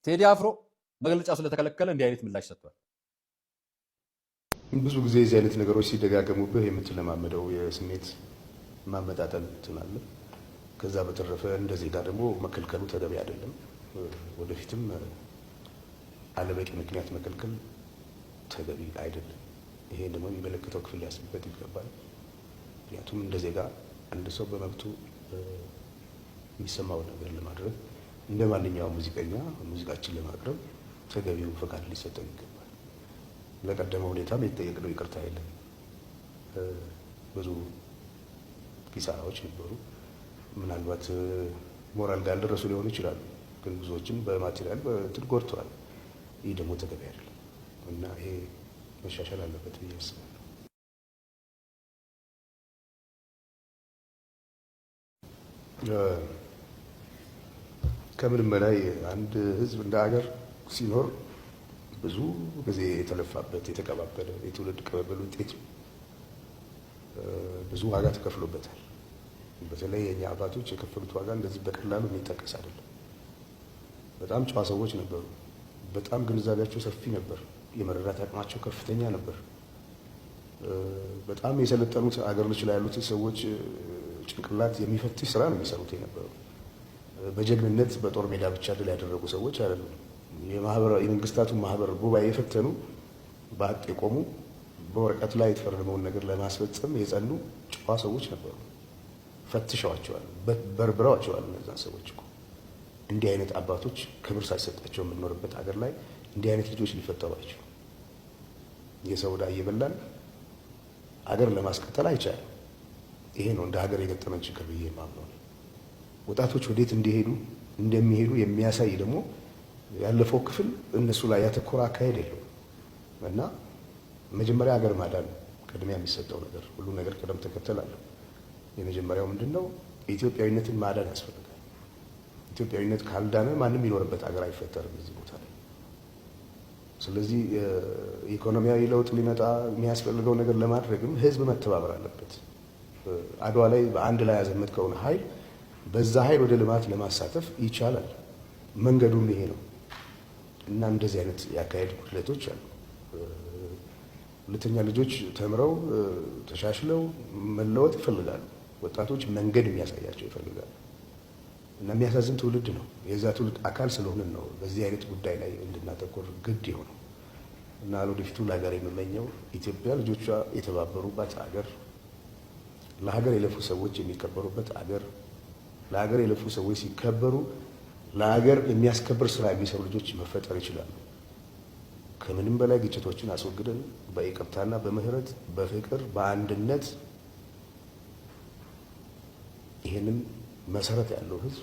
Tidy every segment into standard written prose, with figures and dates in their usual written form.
ቴዲ አፍሮ መግለጫ ስለተከለከለ እንዲህ አይነት ምላሽ ሰጥቷል። ብዙ ጊዜ እዚህ አይነት ነገሮች ሲደጋገሙብህ የምትለማመደው የስሜት ማመጣጠን ትናለ። ከዛ በተረፈ እንደዚህ ጋር ደግሞ መከልከሉ ተገቢ አይደለም። ወደፊትም አለበቂ ምክንያት መከልከል ተገቢ አይደለም። ይሄ ደግሞ የሚመለከተው ክፍል ሊያስብበት ይገባል። ምክንያቱም እንደዚህ ጋር አንድ ሰው በመብቱ የሚሰማው ነገር ለማድረግ እንደ ማንኛውም ሙዚቀኛ ሙዚቃችን ለማቅረብ ተገቢው ፈቃድ ሊሰጠው ይገባል። ለቀደመ ሁኔታም የተጠየቅነው ይቅርታ የለም። ብዙ ኪሳራዎች ነበሩ። ምናልባት ሞራል ጋር ደረሱ ሊሆኑ ይችላሉ፣ ግን ብዙዎችን በማቴሪያል በእንትን ጎድተዋል። ይህ ደግሞ ተገቢ አይደለም እና ይሄ መሻሻል አለበት ብዬ አስባለሁ። ከምንም በላይ አንድ ህዝብ እንደ ሀገር ሲኖር ብዙ ጊዜ የተለፋበት የተቀባበለ የትውልድ ቅብብል ውጤት ብዙ ዋጋ ተከፍሎበታል። በተለይ የኛ አባቶች የከፈሉት ዋጋ እንደዚህ በቀላሉ የሚጠቀስ አይደለም። በጣም ጨዋ ሰዎች ነበሩ። በጣም ግንዛቤያቸው ሰፊ ነበር። የመረዳት አቅማቸው ከፍተኛ ነበር። በጣም የሰለጠኑት አገሮች ላይ ያሉት ሰዎች ጭንቅላት የሚፈትሽ ስራ ነው የሚሰሩት የነበረው። በጀግንነት በጦር ሜዳ ብቻ ድል ያደረጉ ሰዎች አይደሉም። የመንግስታቱን ማህበር ጉባኤ የፈተኑ በሀቅ የቆሙ በወረቀት ላይ የተፈረመውን ነገር ለማስፈጸም የጸኑ ጨዋ ሰዎች ነበሩ። ፈትሸዋቸዋል፣ በርብረዋቸዋል። እነዛን ሰዎች እኮ እንዲህ አይነት አባቶች ክብር ሳይሰጣቸው የምንኖርበት ሀገር ላይ እንዲህ አይነት ልጆች ሊፈጠሩ አይችሉም። የሰው ዕዳ እየበላን ሀገር ለማስቀጠል አይቻልም። ይሄ ነው እንደ ሀገር የገጠመን ችግር ብዬ የማምነው። ወጣቶች ወዴት እንደሚሄዱ የሚያሳይ ደግሞ ያለፈው ክፍል እነሱ ላይ ያተኮረ አካሄድ የለውም እና መጀመሪያ ሀገር ማዳን ቅድሚያ የሚሰጠው ነገር፣ ሁሉ ነገር ቅደም ተከተል አለው። የመጀመሪያው ምንድነው? ኢትዮጵያዊነትን ማዳን ያስፈልጋል። ኢትዮጵያዊነት ካልዳነ ማንም የሚኖርበት ሀገር አይፈጠርም እዚህ ቦታ ላይ። ስለዚህ ኢኮኖሚያዊ ለውጥ ሊመጣ የሚያስፈልገው ነገር ለማድረግም ህዝብ መተባበር አለበት። አድዋ ላይ በአንድ ላይ ያዘመትከውን ኃይል በዛ ኃይል ወደ ልማት ለማሳተፍ ይቻላል። መንገዱም ይሄ ነው እና እንደዚህ አይነት ያካሄድ ጉድለቶች አሉ። ሁለተኛ ልጆች ተምረው ተሻሽለው መለወጥ ይፈልጋሉ። ወጣቶች መንገድ የሚያሳያቸው ይፈልጋሉ እና የሚያሳዝን ትውልድ ነው። የዛ ትውልድ አካል ስለሆንን ነው በዚህ አይነት ጉዳይ ላይ እንድናተኮር ግድ የሆነው እና ለወደፊቱ ለሀገር የምመኘው ኢትዮጵያ ልጆቿ የተባበሩባት ሀገር፣ ለሀገር የለፉ ሰዎች የሚከበሩበት ሀገር፣ ለሀገር የለፉ ሰዎች ሲከበሩ ለሀገር የሚያስከብር ስራ የሚሰሩ ልጆች መፈጠር ይችላሉ። ከምንም በላይ ግጭቶችን አስወግደን በይቅርታና በምህረት በፍቅር በአንድነት ይሄንን መሰረት ያለው ህዝብ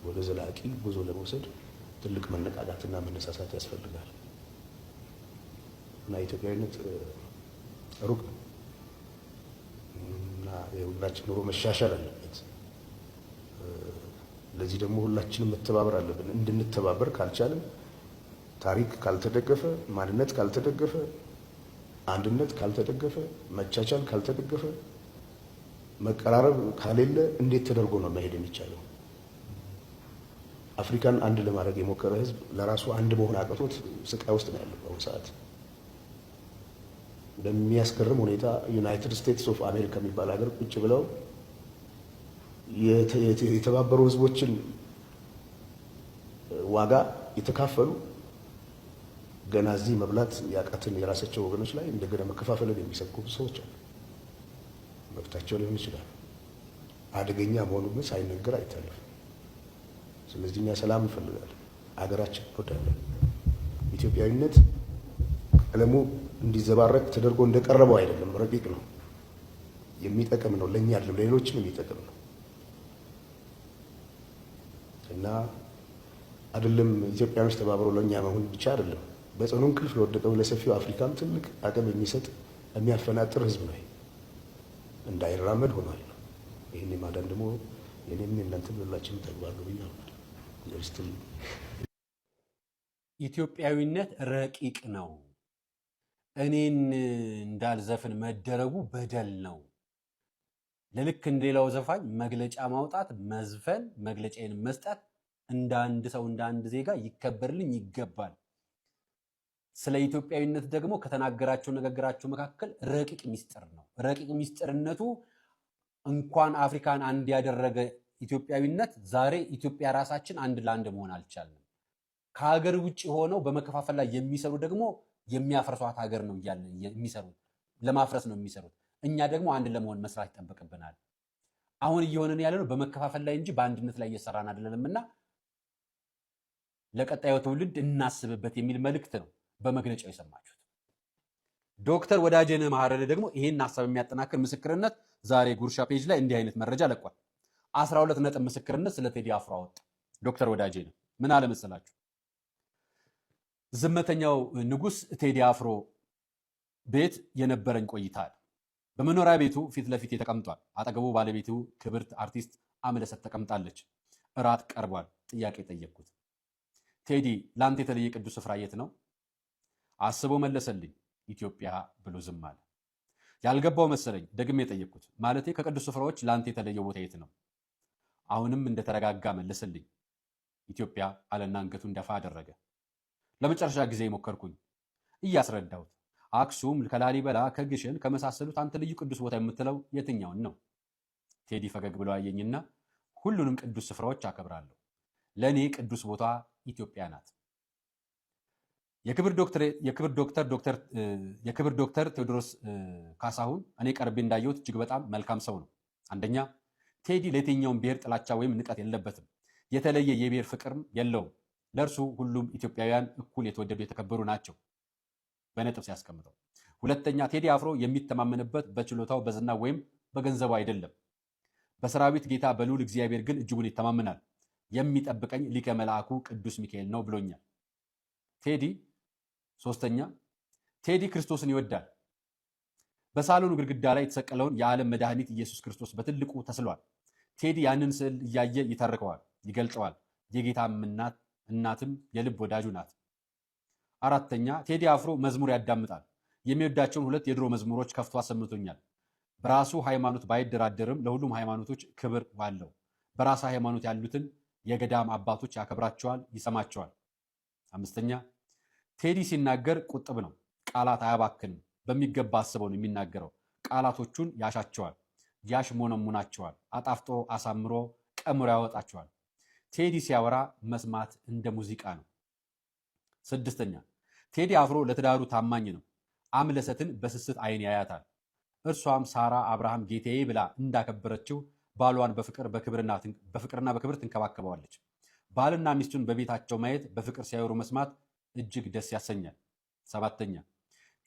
ወደ ዘላቂ ጉዞ ለመውሰድ ትልቅ መነቃቃትና መነሳሳት ያስፈልጋል እና ኢትዮጵያዊነት ሩቅ እና የሁላችን ኑሮ መሻሻል አለበት። ለዚህ ደግሞ ሁላችንም መተባበር አለብን። እንድንተባበር ካልቻልን፣ ታሪክ ካልተደገፈ፣ ማንነት ካልተደገፈ፣ አንድነት ካልተደገፈ፣ መቻቻል ካልተደገፈ፣ መቀራረብ ካሌለ እንዴት ተደርጎ ነው መሄድ የሚቻለው? አፍሪካን አንድ ለማድረግ የሞከረ ህዝብ ለራሱ አንድ መሆን አቅቶት ስቃይ ውስጥ ነው ያለው በአሁኑ ሰዓት። በሚያስገርም ሁኔታ ዩናይትድ ስቴትስ ኦፍ አሜሪካ የሚባል ሀገር ቁጭ ብለው የተባበሩ ህዝቦችን ዋጋ የተካፈሉ ገና እዚህ መብላት ያቃትን የራሳቸው ወገኖች ላይ እንደገና መከፋፈልን የሚሰብኩ ሰዎች አሉ። መብታቸው ሊሆን ይችላል። አደገኛ መሆኑ ግን ሳይነገር አይታለፍም። ስለዚህ እኛ ሰላም እንፈልጋለን፣ አገራችን እንወዳለን። ኢትዮጵያዊነት ቀለሙ እንዲዘባረቅ ተደርጎ እንደቀረበው አይደለም፣ ረቂቅ ነው፣ የሚጠቅም ነው። ለእኛ አይደለም ለሌሎችም የሚጠቅም ነው እና አይደለም ኢትዮጵያኖች ተባብረው ለእኛ መሆን ብቻ አይደለም፣ በጽኑ እንቅልፍ ለወደቀው ለሰፊው አፍሪካም ትልቅ አቅም የሚሰጥ የሚያፈናጥር ህዝብ ነው። እንዳይራመድ ሆኗል። ይህን የማዳን ደግሞ የኔም የእናንተም ሁላችንም ተግባር ነው ብያለሁ። ኢትዮጵያዊነት ረቂቅ ነው። እኔን እንዳልዘፍን መደረጉ በደል ነው። ለልክ እንደሌላው ዘፋኝ መግለጫ ማውጣት፣ መዝፈን፣ መግለጫዬን መስጠት እንደ አንድ ሰው እንደ አንድ ዜጋ ይከበርልኝ ይገባል። ስለ ኢትዮጵያዊነት ደግሞ ከተናገራቸው ንግግራቸው መካከል ረቂቅ ሚስጥር ነው። ረቂቅ ሚስጥርነቱ እንኳን አፍሪካን አንድ ያደረገ ኢትዮጵያዊነት ዛሬ ኢትዮጵያ ራሳችን አንድ ለአንድ መሆን አልቻልንም። ከሀገር ውጭ ሆነው በመከፋፈል ላይ የሚሰሩ ደግሞ የሚያፈርሷት ሀገር ነው እያለ የሚሰሩት ለማፍረስ ነው የሚሰሩት። እኛ ደግሞ አንድ ለመሆን መስራት ይጠበቅብናል። አሁን እየሆነን ያለነው በመከፋፈል ላይ እንጂ በአንድነት ላይ እየሰራን አይደለንም እና ለቀጣዩ ትውልድ እናስብበት የሚል መልእክት ነው በመግለጫው የሰማችሁት። ዶክተር ወዳጄነህ መሐረነ ደግሞ ይሄን ሐሳብ የሚያጠናክር ምስክርነት ዛሬ ጉርሻ ፔጅ ላይ እንዲህ አይነት መረጃ ለቋል። 12 ነጥብ ምስክርነት ስለ ቴዲ አፍሮ አወጣ። ዶክተር ወዳጄነህ ምን አለ መሰላችሁ? ዝምተኛው ንጉስ ቴዲ አፍሮ ቤት የነበረኝ ቆይታ በመኖሪያ ቤቱ ፊት ለፊት ተቀምጧል። አጠገቡ ባለቤቱ ክብርት አርቲስት አምለሰት ተቀምጣለች። እራት ቀርቧል። ጥያቄ ጠየቅኩት። ቴዲ ላንተ የተለየ ቅዱስ ስፍራ የት ነው? አስቦ መለሰልኝ፣ ኢትዮጵያ ብሎ ዝም አለ። ያልገባው መሰለኝ። ደግሜ የጠየቅኩት ማለቴ ከቅዱስ ስፍራዎች ላንተ የተለየ ቦታ የት ነው? አሁንም እንደተረጋጋ መለሰልኝ፣ ኢትዮጵያ አለና አንገቱን ደፋ አደረገ። ለመጨረሻ ጊዜ ሞከርኩኝ እያስረዳሁት፣ አክሱም፣ ከላሊበላ፣ ከግሸን ከመሳሰሉት አንተ ልዩ ቅዱስ ቦታ የምትለው የትኛውን ነው? ቴዲ ፈገግ ብሎ አየኝና ሁሉንም ቅዱስ ስፍራዎች አከብራለሁ፣ ለእኔ ቅዱስ ቦታ ኢትዮጵያ ናት። የክብር ዶክተር ቴዎድሮስ ካሳሁን እኔ ቀርቤ እንዳየሁት እጅግ በጣም መልካም ሰው ነው። አንደኛ ቴዲ ለየትኛውም ብሔር ጥላቻ ወይም ንቀት የለበትም። የተለየ የብሔር ፍቅርም የለውም። ለእርሱ ሁሉም ኢትዮጵያውያን እኩል የተወደዱ የተከበሩ ናቸው በነጥብ ሲያስቀምጠው። ሁለተኛ ቴዲ አፍሮ የሚተማመንበት በችሎታው በዝና ወይም በገንዘቡ አይደለም። በሰራዊት ጌታ በልዑል እግዚአብሔር ግን እጅጉን ይተማመናል። የሚጠብቀኝ ሊቀ መልአኩ ቅዱስ ሚካኤል ነው ብሎኛል ቴዲ። ሶስተኛ ቴዲ ክርስቶስን ይወዳል። በሳሎኑ ግድግዳ ላይ የተሰቀለውን የዓለም መድኃኒት ኢየሱስ ክርስቶስ በትልቁ ተስሏል። ቴዲ ያንን ስዕል እያየ ይተርከዋል፣ ይገልጠዋል። የጌታም እናትም የልብ ወዳጁ ናት። አራተኛ ቴዲ አፍሮ መዝሙር ያዳምጣል። የሚወዳቸውን 2 የድሮ መዝሙሮች ከፍቶ አሰምቶኛል። በራሱ ሃይማኖት ባይደራደርም ለሁሉም ሃይማኖቶች ክብር ባለው በራሱ ሃይማኖት ያሉትን የገዳም አባቶች ያከብራቸዋል፣ ይሰማቸዋል። አምስተኛ ቴዲ ሲናገር ቁጥብ ነው። ቃላት አያባክንም። በሚገባ አስበው ነው የሚናገረው። ቃላቶቹን ያሻቸዋል፣ ያሽሞነሙናቸዋል፣ አጣፍጦ አሳምሮ ቀምሮ ያወጣቸዋል። ቴዲ ሲያወራ መስማት እንደ ሙዚቃ ነው። ስድስተኛ ቴዲ አፍሮ ለትዳሩ ታማኝ ነው። አምለሰትን በስስት አይን ያያታል። እርሷም ሳራ አብርሃም ጌታዬ ብላ እንዳከበረችው ባሏን በፍቅርና በክብር ትንከባከበዋለች። ባልና ሚስቱን በቤታቸው ማየት፣ በፍቅር ሲያወሩ መስማት እጅግ ደስ ያሰኛል። ሰባተኛ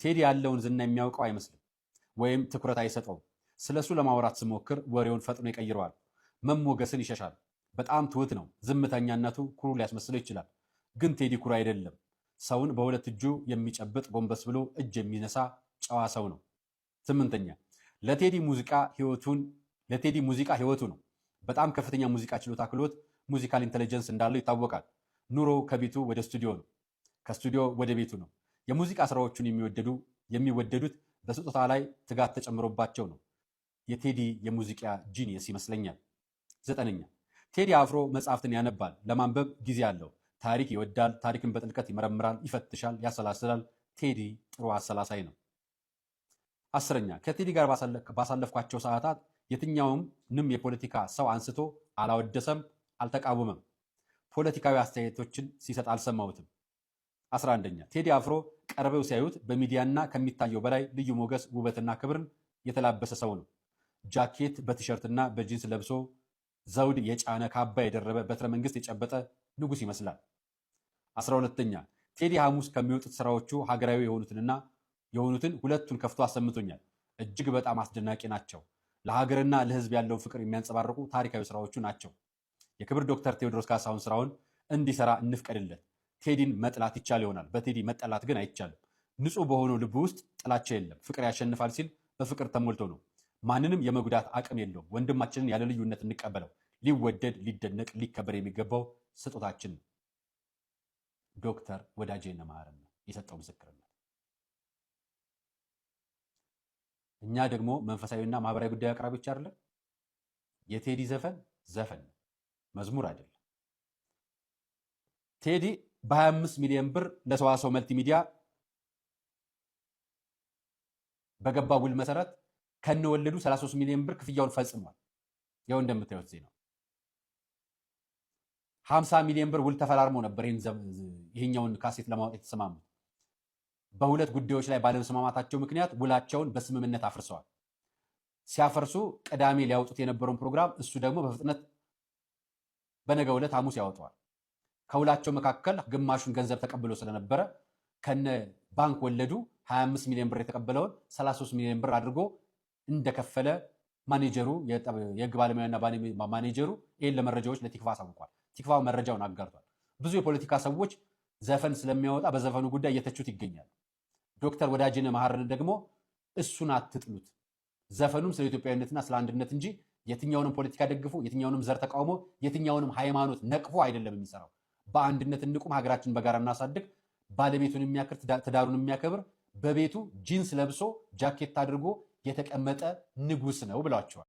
ቴዲ ያለውን ዝና የሚያውቀው አይመስልም ወይም ትኩረት አይሰጠውም። ስለሱ ለማውራት ስሞክር ወሬውን ፈጥኖ ይቀይረዋል። መሞገስን ይሸሻል። በጣም ትሁት ነው። ዝምተኛነቱ ኩሩ ሊያስመስለው ይችላል፣ ግን ቴዲ ኩሩ አይደለም። ሰውን በሁለት እጁ የሚጨብጥ ጎንበስ ብሎ እጅ የሚነሳ ጨዋ ሰው ነው። ስምንተኛ ለቴዲ ሙዚቃ ህይወቱ ነው። በጣም ከፍተኛ ሙዚቃ ችሎታ፣ ክህሎት፣ ሙዚካል ኢንቴሊጀንስ እንዳለው ይታወቃል። ኑሮ ከቤቱ ወደ ስቱዲዮ ነው፣ ከስቱዲዮ ወደ ቤቱ ነው። የሙዚቃ ስራዎቹን የሚወደዱት በስጦታ ላይ ትጋት ተጨምሮባቸው ነው። የቴዲ የሙዚቃ ጂኒየስ ይመስለኛል። ዘጠነኛ ቴዲ አፍሮ መጽሐፍትን ያነባል። ለማንበብ ጊዜ አለው። ታሪክ ይወዳል። ታሪክን በጥልቀት ይመረምራል፣ ይፈትሻል፣ ያሰላስላል። ቴዲ ጥሩ አሰላሳይ ነው። አስረኛ ከቴዲ ጋር ባሳለፍኳቸው ሰዓታት የትኛውንም የፖለቲካ ሰው አንስቶ አላወደሰም፣ አልተቃወመም። ፖለቲካዊ አስተያየቶችን ሲሰጥ አልሰማሁትም። 11ኛ ቴዲ አፍሮ ቀርበው ሲያዩት በሚዲያና ከሚታየው በላይ ልዩ ሞገስ፣ ውበትና ክብርን የተላበሰ ሰው ነው። ጃኬት በቲሸርትና በጂንስ ለብሶ ዘውድ የጫነ ካባ የደረበ በትረ መንግስት የጨበጠ ንጉስ ይመስላል። 12ኛ ቴዲ ሐሙስ ከሚወጡት ስራዎቹ ሀገራዊ የሆኑትን ሁለቱን ከፍቶ አሰምቶኛል። እጅግ በጣም አስደናቂ ናቸው። ለሀገርና ለሕዝብ ያለውን ፍቅር የሚያንጸባርቁ ታሪካዊ ስራዎቹ ናቸው። የክብር ዶክተር ቴዎድሮስ ካሳሁን ስራውን እንዲሰራ እንፍቀድለት። ቴዲን መጥላት ይቻል ይሆናል፣ በቴዲ መጠላት ግን አይቻልም። ንጹህ በሆነው ልብ ውስጥ ጥላቻ የለም። ፍቅር ያሸንፋል ሲል በፍቅር ተሞልቶ ነው። ማንንም የመጉዳት አቅም የለውም። ወንድማችንን ያለ ልዩነት እንቀበለው። ሊወደድ፣ ሊደነቅ፣ ሊከበር የሚገባው ስጦታችን ነው። ዶክተር ወዳጄነህ መሐረነ የሰጠው ምስክርነት። እኛ ደግሞ መንፈሳዊና ማህበራዊ ጉዳይ አቅራቢዎች አይደለም። የቴዲ ዘፈን መዝሙር አይደለም። ቴዲ በ25 ሚሊዮን ብር ለሰዋሰው መልቲሚዲያ በገባ ውል መሰረት ከነወለዱ 33 ሚሊዮን ብር ክፍያውን ፈጽሟል። ያው እንደምታዩት ዜና 50 ሚሊዮን ብር ውል ተፈራርሞ ነበር ይሄኛውን ካሴት ለማውጣት የተስማሙት። በሁለት ጉዳዮች ላይ ባለመስማማታቸው ምክንያት ውላቸውን በስምምነት አፍርሰዋል። ሲያፈርሱ ቅዳሜ ሊያወጡት የነበረውን ፕሮግራም እሱ ደግሞ በፍጥነት በነገው ዕለት ሐሙስ ያወጣዋል። ከውላቸው መካከል ግማሹን ገንዘብ ተቀብሎ ስለነበረ ከነ ባንክ ወለዱ 25 ሚሊዮን ብር የተቀበለውን 33 ሚሊዮን ብር አድርጎ እንደከፈለ ማኔጀሩ የህግ ባለሙያና ማኔጀሩ ይህን ለመረጃዎች ለቲክቫ አሳውቋል። ቲክቫ መረጃውን አጋርቷል። ብዙ የፖለቲካ ሰዎች ዘፈን ስለሚያወጣ በዘፈኑ ጉዳይ እየተቹት ይገኛሉ። ዶክተር ወዳጅነ መሐረን ደግሞ እሱን አትጥሉት፣ ዘፈኑም ስለ ኢትዮጵያዊነትና ስለ አንድነት እንጂ የትኛውንም ፖለቲካ ደግፎ የትኛውንም ዘር ተቃውሞ የትኛውንም ሃይማኖት ነቅፎ አይደለም የሚሰራው። በአንድነት እንቁም፣ ሀገራችን በጋራ እናሳድግ፣ ባለቤቱን የሚያክር ትዳሩን የሚያከብር በቤቱ ጂንስ ለብሶ ጃኬት አድርጎ የተቀመጠ ንጉስ ነው ብሏቸዋል።